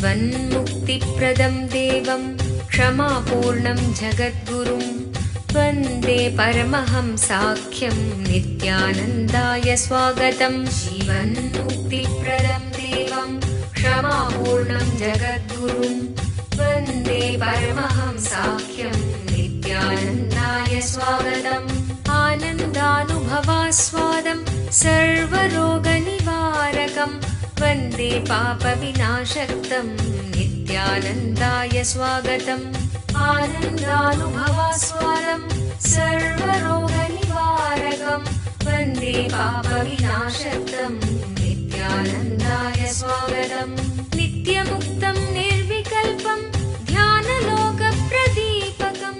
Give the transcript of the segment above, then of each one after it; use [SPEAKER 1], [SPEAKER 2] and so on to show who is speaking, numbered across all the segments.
[SPEAKER 1] जीवन्मुक्तिप्रदं देवं क्षमापूर्णं जगद्गुरुं वन्दे परमहंसाख्यं नित्यानन्दाय स्वागतं। जीवन्मुक्तिप्रदं देवं क्षमापूर्णं जगद्गुरुं वन्दे परमहंसाख्यं नित्यानन्दाय स्वागतम्। आनन्दानुभवास्वादं सर्वरोगनिवारकं वन्दे पापविनाशक्तं नित्यानन्दाय स्वागतम्। आनन्दानुभवास्वादं सर्वरोगनिवारकं वन्दे पापविनाशक्तं नित्यानन्दाय स्वागतम्। नित्यमुक्तं निर्विकल्पं ध्यानलोकप्रदीपकम्।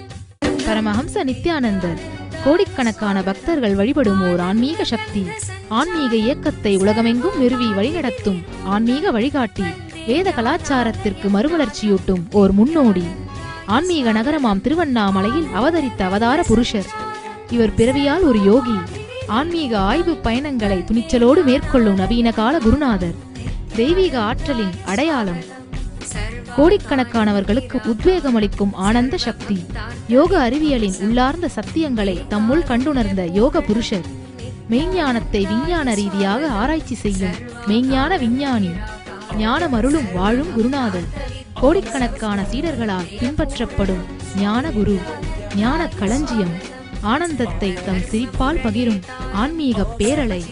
[SPEAKER 2] பரமஹம்ச நித்யானந்தர் கோடிக்கணக்கான பக்தர்கள் வழிபடும் ஓர் ஆன்மீக சக்தி. ஆன்மீக இயக்கத்தை உலகமெங்கும் நிறுவி வழிநடத்தும் ஆன்மீக வழிகாட்டி. வேத கலாச்சாரத்திற்கு மறுமலர்ச்சியூட்டும் ஓர் முன்னோடி. ஆன்மீக நகரமாம் திருவண்ணாமலையில் அவதரித்த அவதார புருஷர். இவர் பிறவியால் ஒரு யோகி. ஆன்மீக ஆய்வு பயணங்களை துணிச்சலோடு மேற்கொள்ளும் நவீன கால குருநாதர். தெய்வீக ஆற்றலின் அடையாளம். கோடிக்கணக்கானவர்களுக்கு உத்வேகமளிக்கும் ஆனந்த சக்தி. யோக அறிவியலின் உள்ளார்ந்த சத்தியங்களை தம்முள் கண்டுணர்ந்த யோக புருஷர். மெய்ஞானத்தை விஞ்ஞான ரீதியாக ஆராய்ச்சி செய்யும் மெய்ஞான விஞ்ஞானி. ஞானமருளும் வாழும் குருநாதர். கோடிக்கணக்கான சீடர்களால் பின்பற்றப்படும் ஞான குரு. ஞான களஞ்சியம். ஆனந்தத்தை தம் சிரிப்பால் பகிரும் ஆன்மீக பேரலை.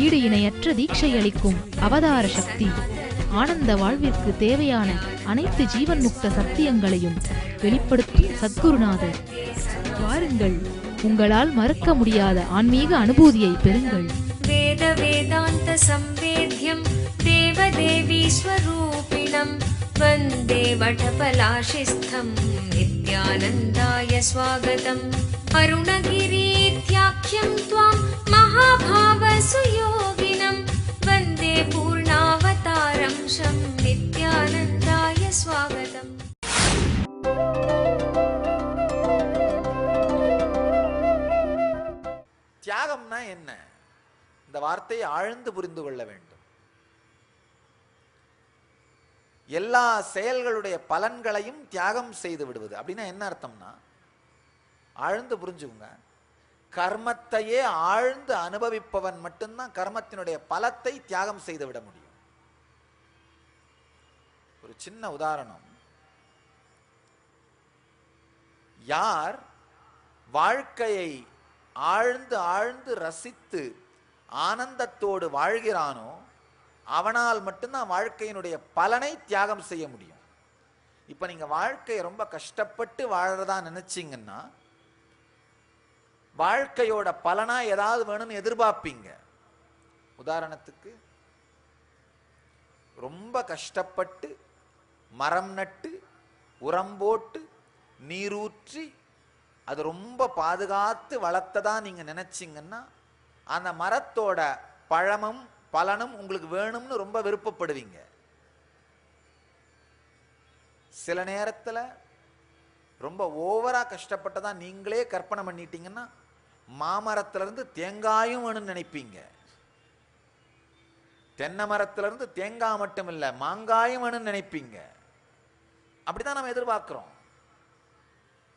[SPEAKER 2] ஈடு இணையற்ற தீட்சை அளிக்கும் அவதார சக்தி. ஆனந்த வாழ்விற்கு தேவையான அனைத்து ஜீவன் முக்த சத்தியங்களையும் வெளிப்படுத்தும் சத்குருநாதர். வாருங்கள், உங்களால் மறக்க முடியாத ஆன்மீக அனுபூதியை பெறுங்கள்.
[SPEAKER 1] வேத வேதாந்த சம்வேத்யம் தேவதேவி ஸ்வரூபிணம் வந்தே வடபலாசிஸ்தம் நித்யானந்தாய ஸ்வாகதம். அருணகிரீத்யாக்யம் த்வாம் மகாபாவ சுயோகினம் வந்தே பூர்ணாவதாரம்சம் நித்யானந்தாய ஸ்வாகதம்.
[SPEAKER 3] தியாகம்னா என்ன? இந்த வார்த்தையை ஆழ்ந்து புரிந்து கொள்ள வேண்டும். எல்லா செயல்களுடைய பலன்களையும் தியாகம் செய்து விடுவது அப்படின்னா என்ன அர்த்தம்னா, ஆழ்ந்து புரிஞ்சுங்க. கர்மத்தையே ஆழ்ந்து அனுபவிப்பவன் மட்டும்தான் கர்மத்தினுடைய பலத்தை தியாகம் செய்து விட முடியும். ஒரு சின்ன உதாரணம். யார் வாழ்க்கையை ஆழ்ந்து ஆழ்ந்து ரசித்து ஆனந்தத்தோடு வாழ்கிறானோ அவனால் மட்டும்தான் வாழ்க்கையினுடைய பலனை தியாகம் செய்ய முடியும். இப்ப நீங்க வாழ்க்கையை ரொம்ப கஷ்டப்பட்டு வாழறதா நினைச்சீங்கன்னா வாழ்க்கையோட பலனா ஏதாவது வேணும்னு எதிர்பார்ப்பீங்க. உதாரணத்துக்கு, ரொம்ப கஷ்டப்பட்டு மரம் நட்டு உரம் போட்டு நீரூற்றி அது ரொம்ப பாதுகாத்து வளர்த்ததா நீங்க நினைச்சீங்கன்னா அந்த மரத்தோட பழமும் பலனும் உங்களுக்கு வேணும்னு ரொம்ப விருப்பப்படுவீங்க. சில நேரத்தில் ரொம்ப ஓவரா கஷ்டப்பட்டதா நீங்களே கற்பனை பண்ணிட்டீங்கன்னா மாமரத்திலிருந்து தேங்காயும் வேணும்னு நினைப்பீங்க. தென்னை மரத்திலிருந்து தேங்காய் மட்டும் இல்லை மாங்காயும் வேணும்னு நினைப்பீங்க. அப்படிதான் நம்ம எதிர்பார்க்கிறோம்.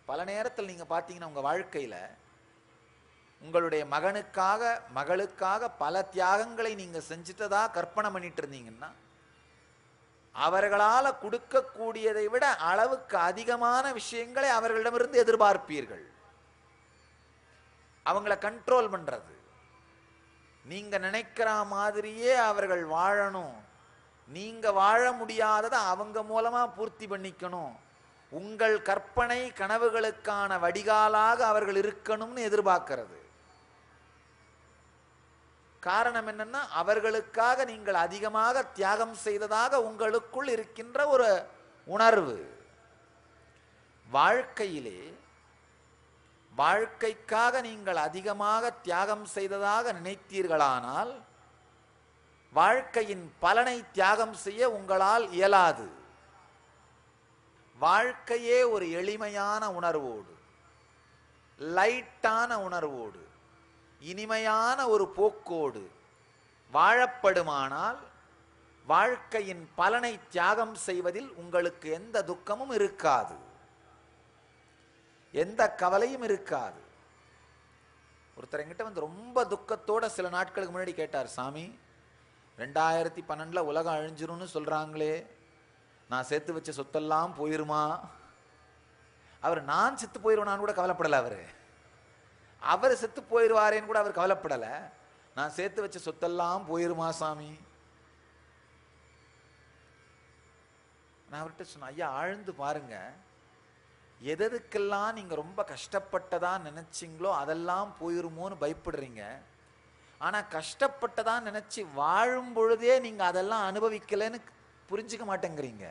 [SPEAKER 3] பல நேரத்தில் நீங்க பார்த்தீங்கன்னா உங்க வாழ்க்கையில உங்களுடைய மகனுக்காக மகளுக்காக பல தியாகங்களை நீங்க செஞ்சிட்டதா கற்பனை பண்ணிட்டு இருந்தீங்கன்னா அவர்களால கொடுக்கக்கூடியதை விட அளவுக்கு அதிகமான விஷயங்களை அவர்களிடமிருந்து எதிர்பார்ப்பீர்கள். அவங்கள கண்ட்ரோல் பண்றது, நீங்க நினைக்கிற மாதிரியே அவர்கள் வாழணும், நீங்க வாழ முடியாததை அவங்க மூலமா பூர்த்தி பண்ணிக்கணும், உங்கள் கற்பனை கனவுகளுக்கான வடிகாலாக அவர்கள் இருக்கணும்னு எதிர்பார்க்கிறது. காரணம் என்னன்னா அவர்களுக்காக நீங்கள் அதிகமாக தியாகம் செய்ததாக உங்களுக்குள் இருக்கின்ற ஒரு உணர்வு. வாழ்க்கையிலே வாழ்க்கைக்காக நீங்கள் அதிகமாக தியாகம் செய்ததாக நினைத்தீர்களானால் வாழ்க்கையின் பலனை தியாகம் செய்ய உங்களால் இயலாது. வாழ்க்கையே ஒரு எளிமையான உணர்வோடு, லைட்டான உணர்வோடு, இனிமையான ஒரு போக்கோடு வாழப்படுமானால் வாழ்க்கையின் பலனை தியாகம் செய்வதில் உங்களுக்கு எந்த துக்கமும் இருக்காது, எந்த கவலையும் இருக்காது. ஒருத்தர் என்கிட்ட வந்து ரொம்ப துக்கத்தோட சில நாட்களுக்கு முன்னாடி கேட்டார், சாமி 2012 உலகம் அழிஞ்சிரும்னு சொல்றாங்களே, நான் சேர்த்து வச்ச சொத்தெல்லாம் போயிருமா? அவர் நான் செத்து போயிருவான்னு கூட கவலைப்படலை. அவர் செத்து போயிடுவாரேன்னு கூட அவர் கவலைப்படலை. நான் சேர்த்து வச்ச சொத்தெல்லாம் போயிருமா சாமி? நான் அவர்கிட்ட சொன்னேன், ஐயா ஆழ்ந்து பாருங்க, எதுக்கெல்லாம் நீங்க ரொம்ப கஷ்டப்பட்டதா நினைச்சிங்களோ அதெல்லாம் போயிருமோன்னு பயப்படுறீங்க. ஆனா கஷ்டப்பட்டதா நினைச்சு வாழும் பொழுதே நீங்க அதெல்லாம் அனுபவிக்கலன்னு புரிஞ்சுக்க மாட்டேங்கிறீங்க.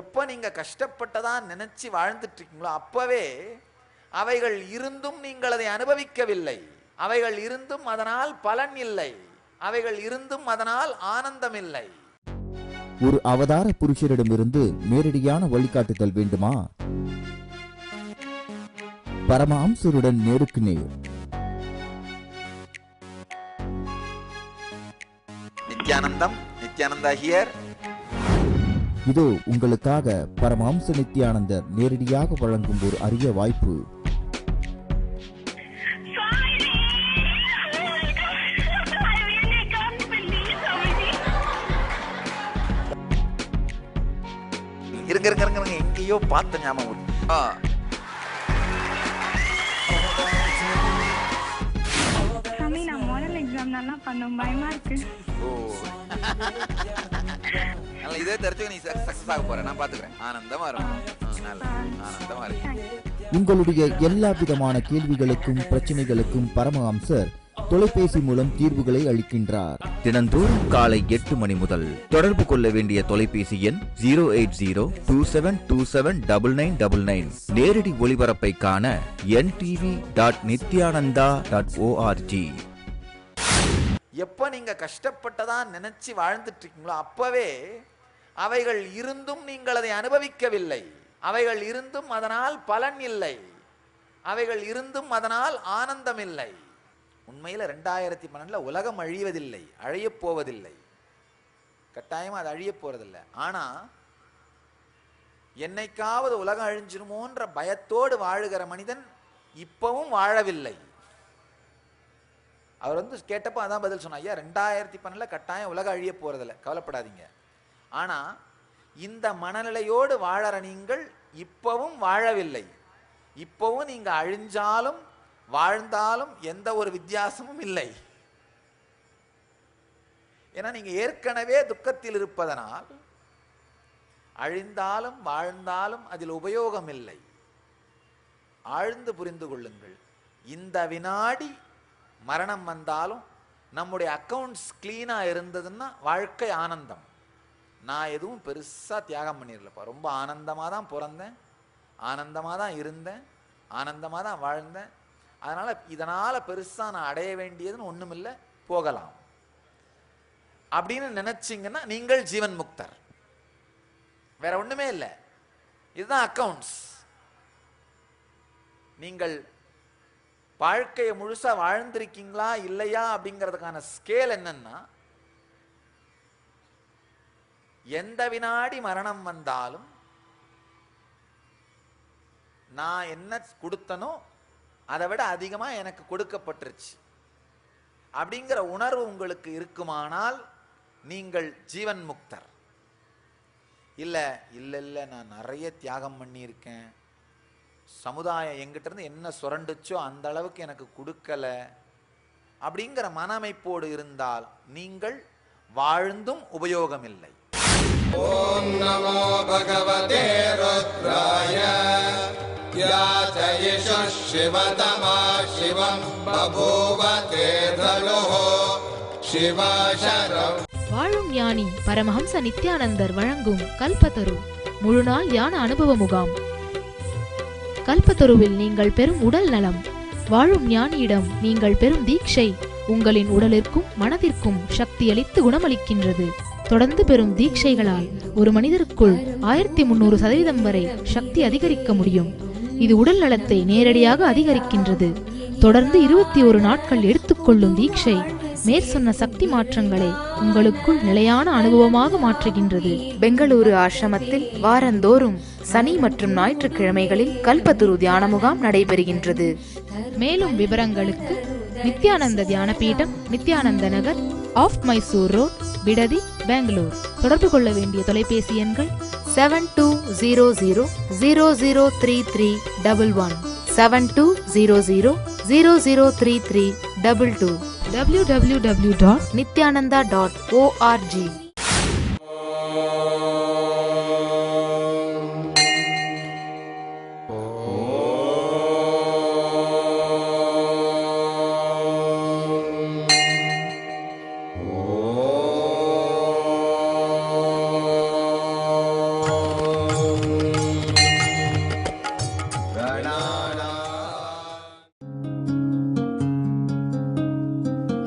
[SPEAKER 3] எப்ப நீங்க கஷ்டப்பட்டதா நினைச்சு வாழ்ந்துட்டு இருக்கீங்களோ அப்பவே அவைகள் இருந்தும் நீங்கள் அதை அனுபவிக்கவில்லை, அவைகள் இருந்தும் அதனால் பலன் இல்லை, அவைகள் இருந்தும் அதனால் ஆனந்தம் இல்லை.
[SPEAKER 4] ஒரு அவதார புருஷரிடமிருந்து நேரடியான வழிகாட்டுதல் வேண்டுமா? பரமஹம்சருடன் நேருக்கு நேர்.
[SPEAKER 3] நித்யானந்தம், நித்யானந்தா ஹியர்.
[SPEAKER 4] இதோ உங்களுக்காக பரமஹம்ச நித்யானந்தர் நேரடியாக வழங்கும் ஒரு அரிய வாய்ப்பு.
[SPEAKER 3] இருங்க இருங்க இருங்க, எங்கேயோ பார்த்த ஞாபகம்.
[SPEAKER 5] நான் மாடல் எக்ஸாம் நல்லா பண்ணோம், பயமா இருக்கு.
[SPEAKER 3] இதே தெரிஞ்சு நீ சக்சஸ் ஆக போற, நான் பாத்துக்கிறேன். ஆனந்தமா இருக்கும், ஆனந்தமா இருக்கும்.
[SPEAKER 4] உங்களுடைய எல்லா விதமான கேள்விகளுக்கும் பிரச்சனைகளுக்கும் பரமஹம்சர் தொலைபேசி மூலம் தீர்வுகளை அளிக்கின்றார். தினந்தோறும் காலை 8 மணி முதல். தொடர்பு கொள்ள வேண்டிய தொலைபேசி எண் 08027279999. நேரடி ஒளிபரப்பை காண ntv.nithyananda.org.
[SPEAKER 3] எப்ப நீங்க கஷ்டப்பட்டதா நினைச்சு வாழ்ந்துட்டு இருக்கீங்களோ அப்பவே அவைகள் இருந்தும் நீங்கள் அதை அனுபவிக்கவில்லை, அவைகள் இருந்தும் அதனால் பலன் இல்லை, அவைகள் இருந்தும் அதனால் ஆனந்தம் இல்லை. உண்மையில் 2012 உலகம் அழிவதில்லை, அழியப் போவதில்லை, கட்டாயமா அது அழிய போறதில்லை. ஆனா என்னைக்காவது உலகம் அழிஞ்சிருமோன்ற பயத்தோடு வாழுகிற மனிதன் இப்பவும் வாழவில்லை. அவர் வந்து கேட்டப்போ அதான் பதில் சொன்னார், ஐயா 2012 கட்டாயம் உலகம் அழிய போறதில்லை, கவலைப்படாதீங்க. ஆனா இந்த மனநிலையோடு வாழற நீங்கள் இப்பவும் வாழவில்லை, இப்பவும் நீங்க அழிஞ்சாலும் வாழ்ந்தாலும் எந்த ஒரு வித்தியாசமும் இல்லை. ஏன்னா நீங்க ஏற்கனவே துக்கத்தில் இருப்பதனால் அழிந்தாலும் வாழ்ந்தாலும் அதில் உபயோகம் இல்லை. ஆழ்ந்து புரிந்து கொள்ளுங்கள். இந்த வினாடி மரணம் வந்தாலும் நம்முடைய அக்கவுண்ட்ஸ் கிளீனா இருந்ததுன்னா வாழ்க்கை ஆனந்தம். நான் எதுவும் பெருசா தியாகம் பண்ணிடலப்பா, ரொம்ப ஆனந்தமா தான் பிறந்தேன், ஆனந்தமா தான் இருந்தேன், ஆனந்தமா தான் வாழ்ந்தேன், அதனால இதனால பெருசா நான் அடைய வேண்டியதுன்னு ஒண்ணுமில்லை, போகலாம் அப்படின்னு நினைச்சீங்கன்னா நீங்கள் ஜீவன் முக்தர், வேற ஒண்ணுமே இல்லை. இதுதான் அக்கவுண்ட்ஸ். நீங்கள் வாழ்க்கையை முழுசா வாழ்ந்திருக்கீங்களா இல்லையா அப்படிங்கிறதுக்கான ஸ்கேல் என்னன்னா, எந்த வினாடி மரணம் வந்தாலும் நான் என்ன கொடுத்தனோ அதை விட அதிகமா எனக்கு கொடுக்கப்பட்டுருச்சு அப்படிங்கிற உணர்வு உங்களுக்கு இருக்குமானால் நீங்கள் ஜீவன் முக்தர். இல்ல இல்ல இல்ல நான் நிறைய தியாகம் பண்ணியிருக்கேன், சமுதாயம் எங்கிட்ட இருந்து என்ன சுரண்டுச்சோ அந்த அளவுக்கு எனக்கு கொடுக்கல அப்படிங்கிற மனமைப்போடு இருந்தால் நீங்கள் வாழ்ந்தும் உபயோகம் இல்லை.
[SPEAKER 6] ஓம் நமோ பகவதே ருத்ராய யாதயிஷு சிவதமா சிவம் பபூவ தேதலோஹ சிவசரம்.
[SPEAKER 2] வாழும் ஞானி பரமஹம்ச நித்யானந்தர் வழங்கும் கல்பத்தரு முழுநாள் ஞான அனுபவ முகாம். கல்பத்தருவில் நீங்கள் பெறும் உடல் நலம், வாழும் ஞானியிடம் நீங்கள் பெறும் தீட்சை உங்களின் உடலிற்கும் மனதிற்கும் சக்தியளித்து குணமளிக்கின்றது. தொடர்ந்து பெறும் தீட்சைகளால் ஒரு மனிதருக்குள் 1300% வரை சக்தி அதிகரிக்க முடியும். இது உடல் நலத்தை நேரடியாக அதிகரிக்கின்றது. தொடர்ந்து 21 நாட்கள் எடுத்துக்கொள்ளும் தீட்சை மேற்சொன்ன சக்தி மாற்றங்களை உங்களுக்குள் நிலையான அனுபவமாக மாற்றுகின்றது. பெங்களூரு ஆசிரமத்தில் வாரந்தோறும் சனி மற்றும் ஞாயிற்றுக்கிழமைகளில் கல்பத்துரு தியான முகாம் நடைபெறுகின்றது. மேலும் விவரங்களுக்கு நித்யானந்த தியான பீடம், நித்யானந்த நகர், ஆஃப் மைசூர் ரோட், பிடதி, பெங்களூர். தொடர்பு கொள்ள வேண்டிய தொலைபேசி எண்கள் 7200003311, 7200003322, www.nityananda.org.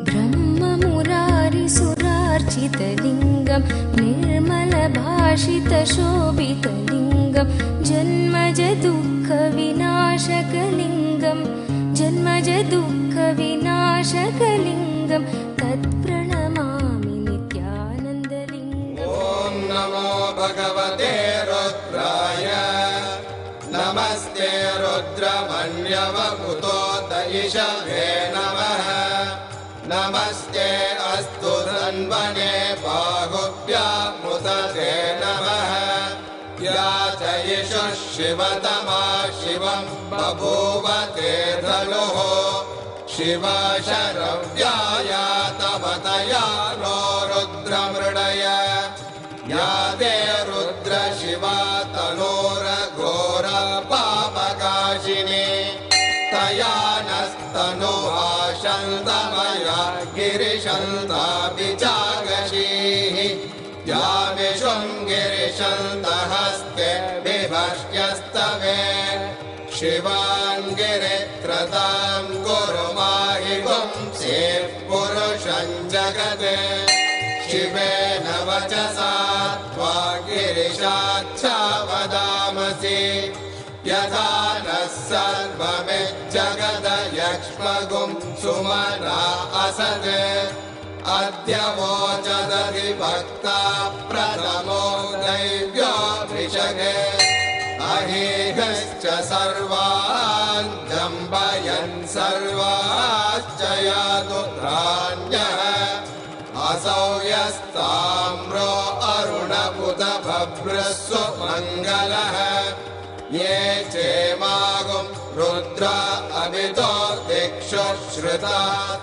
[SPEAKER 1] ब्रह्ममुरारिसुरार्चितलिङ्गं निर्मलभाषितशोभितलिङ्गं जन्मजदुःखविनाशकलिङ्गं जन्मजदुःखविनाशकलिङ्गं तत्प्रणमामि नित्यानन्दलिङ्गम्।
[SPEAKER 6] ॐ नमो भगवते रुद्राय नमस्ते रुद्रमन्यवपुतो दयिषवे नमः नमस्ते अस्तु धन्वने बाहुभ्यामुदते नमः या च यशः शिवतमा शिवं बभूव ते धनुः शिवा शरव्याया तवतया नो रुद्रमृडय या ते रुद्र शिवा तनोरघोरपापकाशिनी तया नस्तनुभाषन्तमया गिरिशन्ताभिजागशीः या विशृङ्गिरिशन्तहस्ते विभष्ट्यस्तवे शिवाङ्गिरित्रतां गुरुमाहि पुंसे पुरुषं जगते शिवेन वचसा त्वा गिरिशाच्छा वदामसि यथा नः सर्वमिज्जगदयक्ष्मगुं सुमना असत् अद्य वोचदधिभक्ता प्रथमो दैव्योऽभिषगे अहीगश्च सर्वान् जम्बयन् सर्वाश्च यातु त्राण्यः असौ यस्ताम्रो अरुणपुत भभ्रस्व मङ्गलः ये चेमागुं रुद्र अभितो दिक्षु श्रुता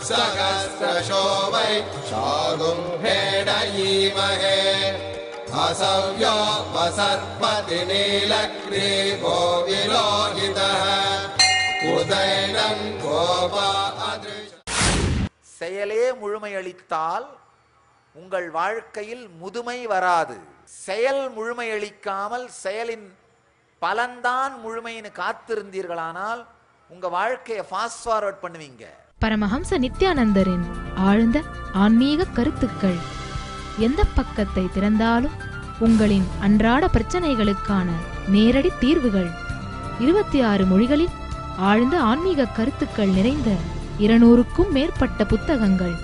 [SPEAKER 6] सहस्रशो वै शागुं भेडयीमहे असव्यो वसर्पति नीलग्रीवो विलोहितः उदैनं गोपा अदृश.
[SPEAKER 3] செயலே முழுமையளித்தால் உங்கள் வாழ்க்கையில் முதுமை வராது. செயல் முழுமையளிக்காமல் செயலின் பலன்தான் முழுமைன்னு காத்திருந்தீர்களானால் உங்க வாழ்க்கையை ஃபாஸ்ட் ஃபார்வர்ட் பண்ணுவீங்க.
[SPEAKER 2] பரமஹம்ச நித்யானந்தரின் ஆழ்ந்த ஆன்மீக கருத்துக்கள் எந்த பக்கத்தை திறந்தாலும் உங்களின் அன்றாட பிரச்சனைகளுக்கான நேரடி தீர்வுகள். 26 மொழிகளில் ஆழ்ந்த ஆன்மீக கருத்துக்கள் நிறைந்த 200க்கும் மேற்பட்ட புத்தகங்கள்.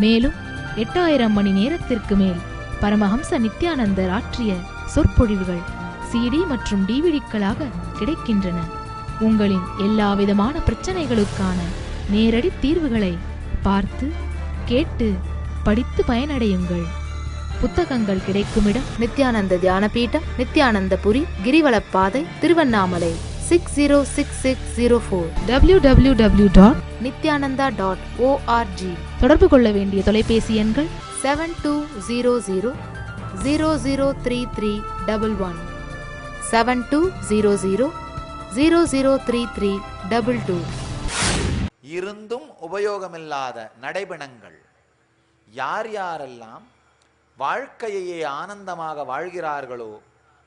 [SPEAKER 2] மேலும் 8000 மணி நேரத்திற்கு மேல் பரமஹம்ச நித்யானந்தர் ஆற்றிய சொற்பொழிவுகள் CD மற்றும் DVDக்களாக கிடைக்கின்றன. உங்களின் எல்லாவிதமான பிரச்சனைகளுக்கான நேரடி தீர்வுகளை பார்த்து கேட்டு படித்து பயனடையுங்கள். புத்தகங்கள் கிடைக்கும் இடம் நித்யானந்த தியான பீடம், நித்யானந்தபுரி, கிரிவலப்பாதை, திருவண்ணாமலை 606604, www.nityananda.org. தொடர்பு கொள்ள வேண்டிய தொலைபேசி எண்கள் 7200003311, 7200003322.
[SPEAKER 3] இருந்தும் உபயோகமில்லாத நடைபெணங்கள். யார் யாரெல்லாம் வாழ்க்கையையே ஆனந்தமாக வாழ்கிறார்களோ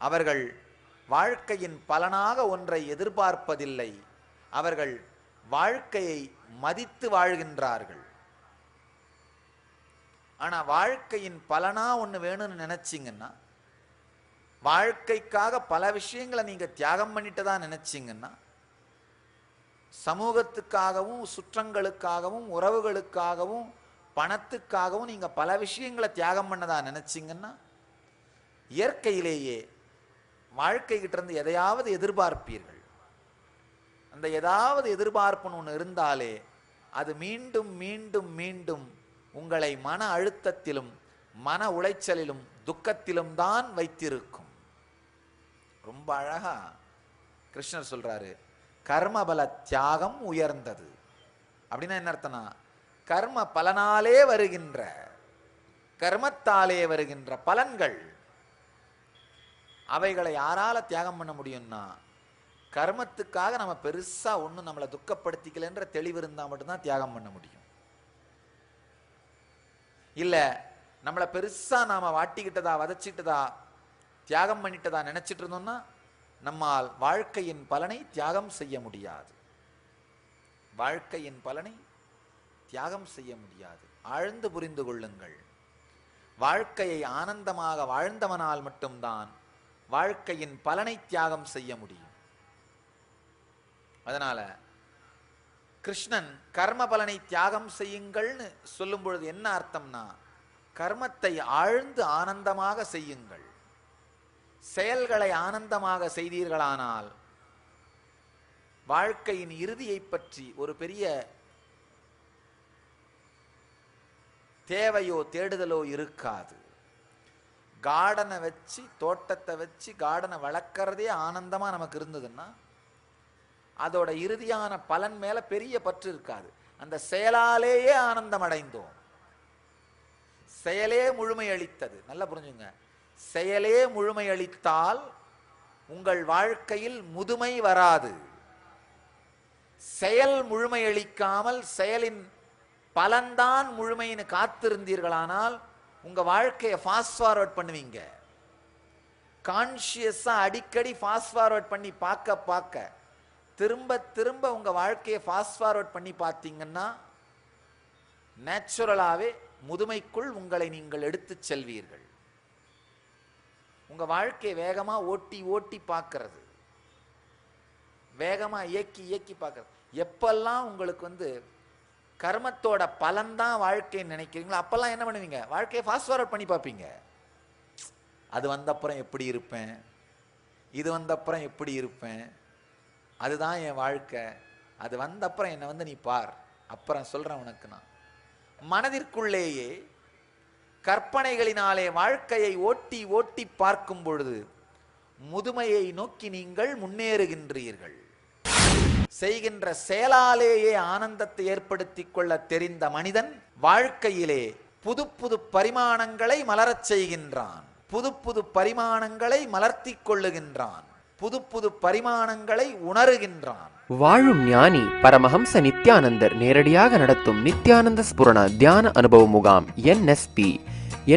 [SPEAKER 3] அவர்கள் வாழ்க்கையின் பலனாக ஒன்றை எதிர்பார்ப்பதில்லை. அவர்கள் வாழ்க்கையை மதித்து வாழ்கின்றார்கள். ஆனா வாழ்க்கையின் பலனா ஒன்று வேணும்னு நினைச்சிங்கன்னா, வாழ்க்கைக்காக பல விஷயங்களை நீங்க தியாகம் பண்ணிட்டு தான் நினைச்சிங்கன்னா, சமூகத்துக்காகவும் சுற்றங்களுக்காகவும் உறவுகளுக்காகவும் பணத்துக்காகவும் நீங்க பல விஷயங்களை தியாகம் பண்ணதா நினைச்சிங்கன்னா இயற்கையிலேயே வாழ்க்கை கிட்ட இருந்து எதையாவது எதிர்பார்ப்பீர்கள். அந்த ஏதாவது எதிர்பார்ப்புன்னு ஒன்று இருந்தாலே அது மீண்டும் மீண்டும் மீண்டும் உங்களை மன அழுத்தத்திலும் மன உளைச்சலிலும் துக்கத்திலும் தான் வைத்திருக்கும். ரொம்ப அழகா கிருஷ்ணர் சொல்றாரு, கர்மபல தியாகம் உயர்ந்தது. அப்படின்னா என்ன அர்த்தம்னா, கர்ம பலனாலே வருகின்ற, கர்மத்தாலே வருகின்ற பலன்கள் அவைகளை யாரால தியாகம் பண்ண முடியும்னா, கர்மத்துக்காக நம்ம பெருசா ஒன்றும் நம்மளை துக்கப்படுத்திக்கலன்ற தெளிவு இருந்தால் மட்டும்தான் தியாகம் பண்ண முடியும். இல்ல நம்மளை பெருசா நாம வாட்டிக்கிட்டதா வதச்சிட்டதா தியாகம் பண்ணிட்டதா நினைச்சிட்டு இருந்தோம்னா நம்மால் வாழ்க்கையின் பலனை தியாகம் செய்ய முடியாது. வாழ்க்கையின் பலனை தியாகம் செய்ய முடியாது. ஆழ்ந்து புரிந்து கொள்ளுங்கள். வாழ்க்கையை ஆனந்தமாக வாழ்ந்தவனால் மட்டும்தான் வாழ்க்கையின் பலனை தியாகம் செய்ய முடியும். அதனால கிருஷ்ணன் கர்ம பலனை தியாகம் செய்யுங்கள்னு சொல்லும் பொழுது என்ன அர்த்தம்னா, கர்மத்தை ஆழ்ந்து ஆனந்தமாக செய்யுங்கள். செயல்களை ஆனந்தமாக செய்தீர்களானால் வாழ்க்கையின் இறுதியை பற்றி ஒரு பெரிய தேவையோ தேடுதலோ இருக்காது. கார்டனை வச்சு, தோட்டத்தை வச்சு கார்டனை வளர்க்கறதே ஆனந்தமா நமக்கு இருந்ததுன்னா அதோட இறுதியான பலன் மேல பெரிய பற்று இருக்காது. அந்த செயலாலேயே ஆனந்தம் அடைந்தோம். செயலே முழுமை அளித்தது. நல்லா புரிஞ்சுங்க. செயலே முழுமை அளித்தால் உங்கள் வாழ்க்கையில் முதுமை வராது. செயல் முழுமை அளிக்காமல் செயலின் பலன்தான் முழுமைன்னு காத்திருந்தீர்களானால் உங்க வாழ்க்கையை ஃபாஸ்ட் ஃபார்வர்ட் பண்ணுவீங்க. கான்சியஸா அடிக்கடி ஃபாஸ்ட் ஃபார்வர்ட் பண்ணி பார்க்க பார்க்க திரும்ப திரும்ப உங்க வாழ்க்கையை ஃபாஸ்ட் ஃபார்வர்ட் பண்ணி பார்த்தீங்கன்னா நேச்சுரலாவே முதுமைக்குள் உங்களை நீங்கள் எடுத்து செல்வீர்கள். உங்க வாழ்க்கையை வேகமா ஓட்டி ஓட்டி பார்க்கறது, வேகமா இயக்கி இயக்கி பார்க்கறது, எப்பெல்லாம் உங்களுக்கு கர்மத்தோட பலன்தான் வாழ்க்கைன்னு நினைக்கிறீங்களோ அப்பெல்லாம் என்ன பண்ணுவீங்க? வாழ்க்கையை ஃபாஸ்ட் ஃபார்வர்ட் பண்ணி பார்ப்பீங்க. அது வந்தப்புறம் எப்படி இருப்பேன், இது வந்தப்புறம் எப்படி இருப்பேன், அதுதான் என் வாழ்க்கை, அது வந்தப்புறம் என்னை நீ பார், அப்புறம் சொல்றேன் உனக்கு. நான் மனதிற்குள்ளேயே கற்பனைகளினாலே வாழ்க்கையை ஓட்டி ஓட்டி பார்க்கும் பொழுது முதுமையை நோக்கி நீங்கள் முன்னேறுகின்றீர்கள். செய்கின்ற செயலாலேயே ஆனந்தத்தை ஏற்படுத்திக் கொள்ள தெரிந்த மனிதன் வாழ்க்கையிலே புது புது பரிமாணங்களை மலரச் செய்கின்றான். புது புது பரிமாணங்களை மலர்த்திக் கொள்ளுகின்றான். புது புது பரிமாணங்களை உணருகின்றான்.
[SPEAKER 7] வாழும் ஞானி பரமஹம்ச நித்யானந்தர் நேரடியாக நடத்தும் நித்யானந்த ஸ்புரண தியான அனுபவ முகாம் NSP.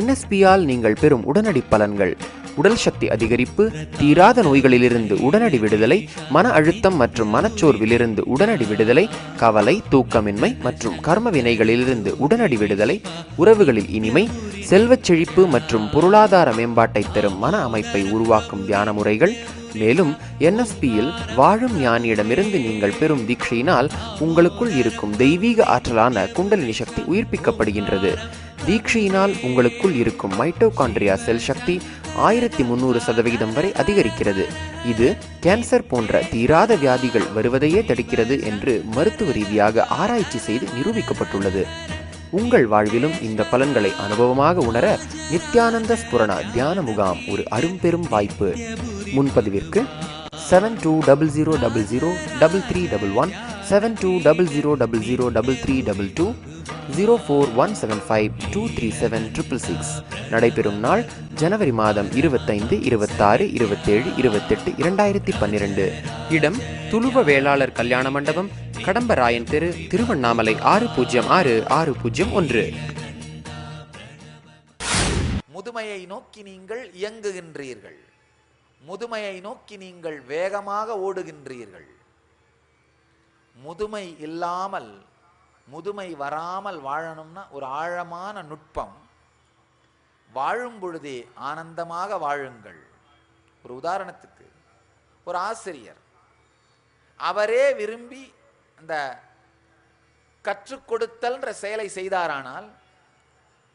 [SPEAKER 7] NSPயால் நீங்கள் பெறும் உடனடி பலன்கள்: உடல் சக்தி அதிகரிப்பு, தீராத நோய்களிலிருந்து உடனடி விடுதலை, மன அழுத்தம் மற்றும் மனச்சோர்விலிருந்து உடனடி விடுதலை, கவலை, தூக்கமின்மை மற்றும் கர்ம வினைகளிலிருந்து உடனடி விடுதலை, உறவுகளில் இனிமை, செல்வச் செழிப்பு மற்றும் பொருளாதார மேம்பாட்டை தரும் மன அமைப்பை உருவாக்கும் தியான முறைகள். மேலும் NSPயில் வாழும் ஞானியிடமிருந்து நீங்கள் பெறும் தீட்சையினால் உங்களுக்குள் இருக்கும் தெய்வீக ஆற்றலான குண்டலினி சக்தி உயிர்ப்பிக்கப்படுகின்றது. தீட்சையினால் உங்களுக்குள் இருக்கும் மைட்டோகாண்ட்ரியா செல் சக்தி 1300% வரை அதிகரிக்கிறது. இது கேன்சர் போன்ற தீராத வியாதிகள் வருவதையே தடுக்கிறது என்று மருத்துவ ரீதியாக ஆராய்ச்சி செய்து நிரூபிக்கப்பட்டுள்ளது. உங்கள் வாழ்விலும் இந்த பலன்களை அனுபவமாக உணர நித்யானந்த ஸ்புரண தியான முகாம் ஒரு அரும்பெரும் வாய்ப்பு. முன்பதிவிற்கு 7200003311 7200003322 0417523766. நடைபெறும் நாள் ஜனவரி மாதம் 25, 26, 27, 28, 2012. இடம் துளுவ வேளாளர் கல்யாண மண்டபம், கடம்பராயன் தெரு, திருவண்ணாமலை 606601.
[SPEAKER 3] முதுமையை நோக்கி நீங்கள் இயங்குகின்றீர்கள். முதுமையை நோக்கி நீங்கள் வேகமாக ஓடுகின்றீர்கள். முதுமை இல்லாமல், முதுமை வராமல் வாழணும்னா ஒரு ஆழமான நுட்பம். வாழும் பொழுதே ஆனந்தமாக வாழுங்கள். ஒரு உதாரணத்துக்கு, ஒரு ஆசிரியர் அவரே விரும்பி அந்த கற்றுக் கொடுத்தல்ன்ற செயலை செய்தாரானால்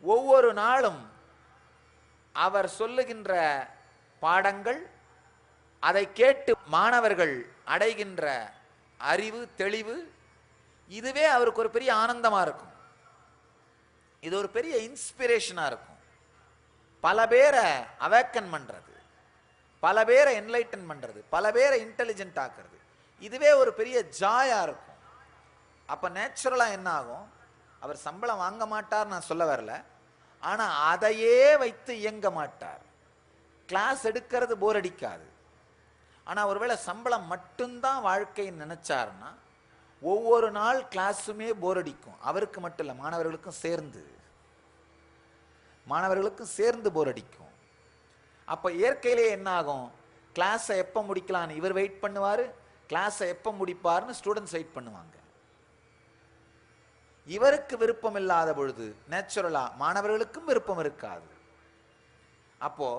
[SPEAKER 3] ஒவ்வொரு நாளும் அவர் சொல்லுகின்ற பாடங்கள், அதை கேட்டு மாணவர்கள் அடைகின்ற அறிவு தெளிவு, இதுவே அவருக்கு ஒரு பெரிய ஆனந்தமா இருக்கும். இது ஒரு பெரிய இன்ஸ்பிரேஷனா இருக்கும். பல பேரை அவேக்கன் பண்றது, பல பேரை என்லைட்டன் பண்றது, பல பேரை இன்டெலிஜென்ட் ஆக்குறது, இதுவே ஒரு பெரிய ஜாயா இருக்கும். அப்ப நேச்சுரலா என்ன ஆகும், அவர் சம்பளம் வாங்க மாட்டார் நான் சொல்ல வரல, ஆனா அதையே வைத்து இயங்க மாட்டார். கிளாஸ் எடுக்கிறது போர் அடிக்காது. ஆனா ஒருவேளை சம்பளம் மட்டும்தான் வாழ்க்கைன்னு நினைச்சாருன்னா ஒவ்வொரு நாள் கிளாஸுமே போர் அடிக்கும். அவருக்கு மட்டும் இல்லை, மாணவர்களுக்கும் சேர்ந்து போர் அடிக்கும். அப்ப இயற்கையிலே என்ன ஆகும், கிளாஸை எப்ப முடிக்கலான்னு இவர் வெயிட் பண்ணுவாரு, கிளாஸை எப்ப முடிப்பார்னு ஸ்டூடெண்ட்ஸ் வெயிட் பண்ணுவாங்க. இவருக்கு விருப்பம் இல்லாத பொழுது நேச்சுரலா மாணவர்களுக்கும் விருப்பம் இருக்காது. அப்போ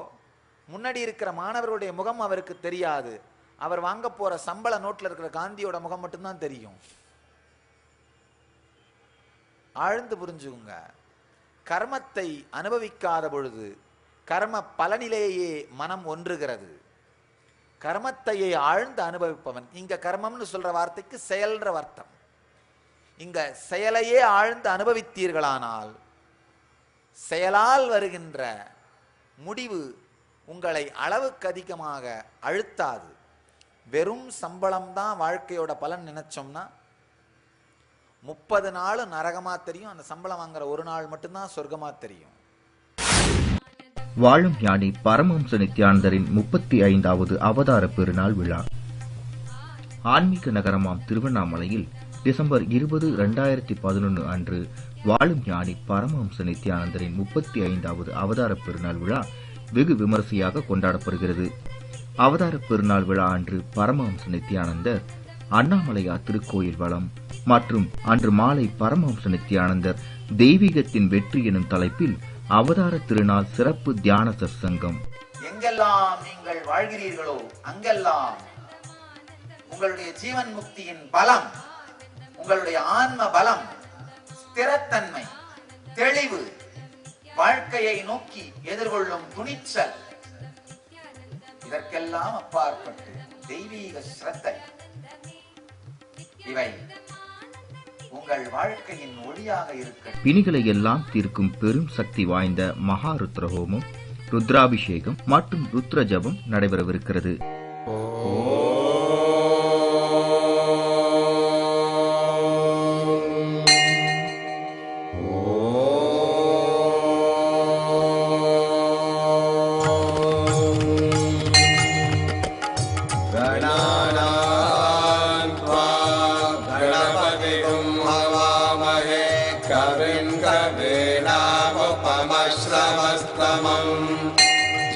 [SPEAKER 3] முன்னாடி இருக்கிற மாணவர்களுடைய முகம் அவருக்கு தெரியாது, அவர் வாங்க போற சம்பள நோட்ல இருக்கிற காந்தியோட முகம் மட்டும்தான் தெரியும். ஆழ்ந்து புரிஞ்சுங்க. கர்மத்தை அனுபவிக்காத பொழுது கர்ம பலனிலேயே மனம் ஒன்றுகிறது. கர்மத்தையே ஆழ்ந்து அனுபவிப்பவன், இங்க கர்மம்னு சொல்ற வார்த்தைக்கு செயல்ன்ற அர்த்தம். இங்க செயலையே ஆழ்ந்து அனுபவித்தீர்களானால் செயலால் வருகின்ற முடிவு உங்களை அளவுக்கு அதிகமாக அழுத்தாது. வெறும் சம்பளம் தான் வாழ்க்கையோட பலன் நினைச்சோம்னா 30 நாள் நரகமா தெரியும், அந்த சம்பளம் வாங்குற ஒரு நாள் மட்டும்தான் சொர்க்கமா தெரியும்.
[SPEAKER 4] வாழும் ஞானி பரமஹம்ச நித்யானந்தரின் 35வது அவதார பெருநாள் விழா ஆன்மீக நகரமாம் திருவண்ணாமலையில் டிசம்பர் 20, 2011 அன்று வாழும் ஞானி பரமஹம்ச நித்யானந்தரின் 35வது அவதார பெருநாள் விழா வெகு விமரிசையாக கொண்டாடப்படுகிறது. அவதார பெருநாள் விழா அன்று பரமஹம்ச நித்யானந்தர் அண்ணாமலையார் திருக்கோயில் வளம் மற்றும் அன்று மாலை பரமஹம்ச நித்யானந்தர் தெய்வீகத்தின் வெற்றி எனும் தலைப்பில் அவதார திருநாள் சிறப்பு தியான சத்சங்கம்.
[SPEAKER 3] எங்கெல்லாம் நீங்கள் வாழ்கிறீர்களோ அங்கெல்லாம் உங்களுடைய ஜீவன் முக்தியின் பலம், உங்களுடைய ஆன்ம பலம், ஸ்திரத்தன்மை, தெளிவு, வாழ்க்கையை நோக்கி எதிர்கொள்ளும் துணிச்சல், இதற்கெல்லாம் அப்பாற்பட்டு தெய்வீக ஸ்ரத்தை, இவை உங்கள் வாழ்க்கையின் ஒளியாக இருக்க
[SPEAKER 4] பிணிகளை எல்லாம் தீர்க்கும் பெரும் சக்தி வாய்ந்த மகா ருத்ரஹோமம், ருத்ராபிஷேகம் மற்றும் ருத்ர ஜபம் நடைபெறவிருக்கிறது.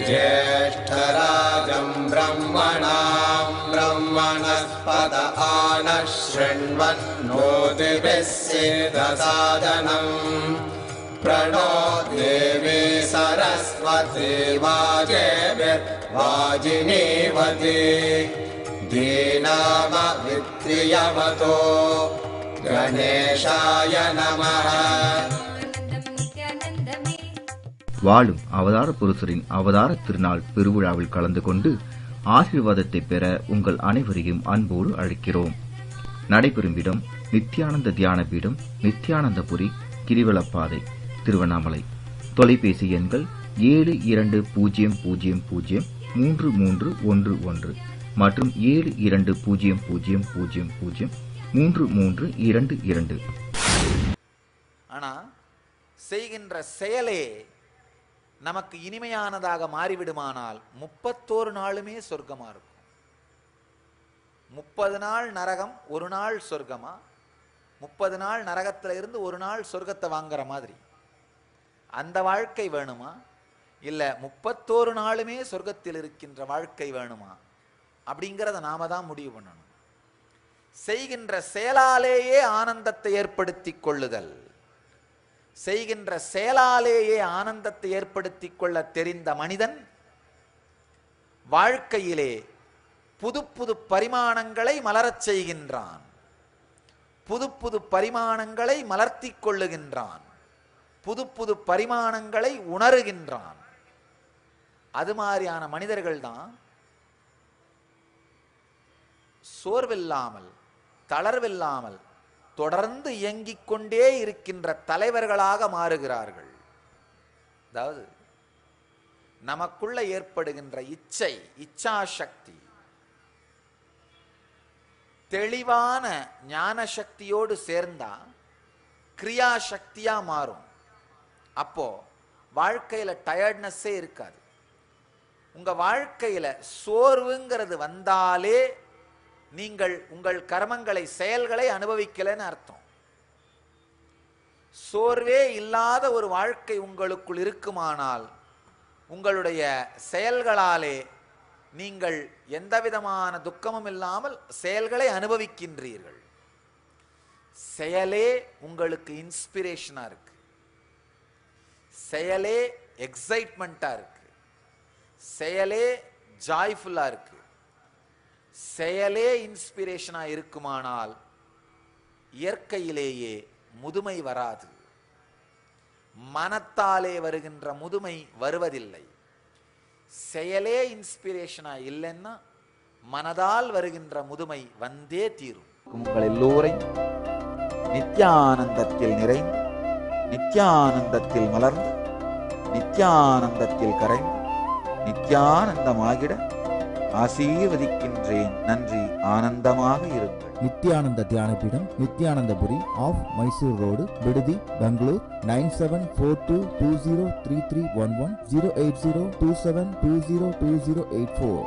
[SPEAKER 6] ज्येष्ठराजं ब्रह्मणां ब्रह्मणस्पत आनशृण्वन्नोतिभिः सिद्धसादनम् प्रणो देवी सरस्वती वाजेभिर्वाजिनीवती दीनामवित्रियवतो गणेशाय नमः.
[SPEAKER 4] வாழும் அவதார புருஷரின் அவதார திருநாள் பெருவிழாவில் கலந்து கொண்டு ஆசீர்வாதத்தை பெற உங்கள் அனைவரையும் அன்போடு அழைக்கிறோம். நடைபெறும் இடம் நித்யானந்த தியான பீடம், நித்யானந்தபுரி, கிரிவலப்பாதை, திருவண்ணாமலை. தொலைபேசி எண்கள் 72003311 மற்றும் 7200003322.
[SPEAKER 3] ஆனா செய்கின்ற செயலே நமக்கு இனிமையானதாக மாறிவிடுமானால் 31 நாளுமே சொர்க்கமா இருக்கும். 30 நாள் நரகம், ஒரு நாள் சொர்க்கமா? 30 நாள் நரகத்துல இருந்து ஒரு நாள் சொர்க்கத்தை வாங்குற மாதிரி அந்த வாழ்க்கை வேணுமா, இல்ல 31 நாளுமே சொர்க்கத்தில் இருக்கின்ற வாழ்க்கை வேணுமா? அப்படிங்கிறத நாம தான் முடிவு பண்ணணும். செய்கின்ற செயலாலேயே ஆனந்தத்தை ஏற்படுத்திக் கொள்ளுதல், செய்கின்ற செயலாலேயே ஆனந்தத்தை ஏற்படுத்திக் கொள்ள தெரிந்த மனிதன் வாழ்க்கையிலே புது புது பரிமாணங்களை மலரச் செய்கின்றான். புது புது பரிமாணங்களை மலர்த்திக் கொள்ளுகின்றான், புது புது பரிமாணங்களை உணருகின்றான். அது மாதிரியான மனிதர்கள் தான் சோர்வில்லாமல் தளர்வில்லாமல் தொடர்ந்து இயங்கிக் கொண்டே இருக்கின்ற தலைவர்களாக மாறுகிறார்கள். அதாவது நமக்குள்ள ஏற்படுகின்ற இச்சா சக்தி தெளிவான ஞான சக்தியோடு சேர்ந்தா கிரியா சக்தியா மாறும். அப்போ வாழ்க்கையில டயர்ட்னஸே இருக்காது. உங்க வாழ்க்கையில சோர்வுங்கிறது வந்தாலே நீங்கள் உங்கள் கர்மங்களை செயல்களை அனுபவிக்கலன்னு அர்த்தம். சோர்வே இல்லாத ஒரு வாழ்க்கை உங்களுக்குள் இருக்குமானால் உங்களுடைய செயல்களாலே நீங்கள் எந்தவிதமான துக்கமும் இல்லாமல் செயல்களை அனுபவிக்கின்றீர்கள். செயலே உங்களுக்கு இன்ஸ்பிரேஷனா இருக்கு, செயலே எக்ஸைட்மெண்டா இருக்கு, செயலே ஜாய்ஃபுல்லா இருக்கு. செயலே இன்ஸ்பிரேஷனா இருக்குமானால் இயற்கையிலேயே முதுமை வராது. மனத்தாலே வருகின்ற முதுமை வருவதில்லை. செயலே இன்ஸ்பிரேஷனா இல்லைன்னா மனதால் வருகின்ற முதுமை வந்தே தீரும். உங்கள் எல்லோரையும் நித்யானந்தத்தில் நிறைந்து, நித்யானந்தத்தில் மலர்ந்து, நித்யானந்தத்தில் கரைந்து, நித்யானந்தமாகிட ஆசீர்வதிக்கின்றேன். நன்றி. ஆனந்தமாக இருங்கள்.
[SPEAKER 8] நித்யானந்த தியானபீடம், நித்யானந்தபுரி ஆஃப் மைசூர் ரோடு, விடுதி, பெங்களூர். 9742203311 08027202084.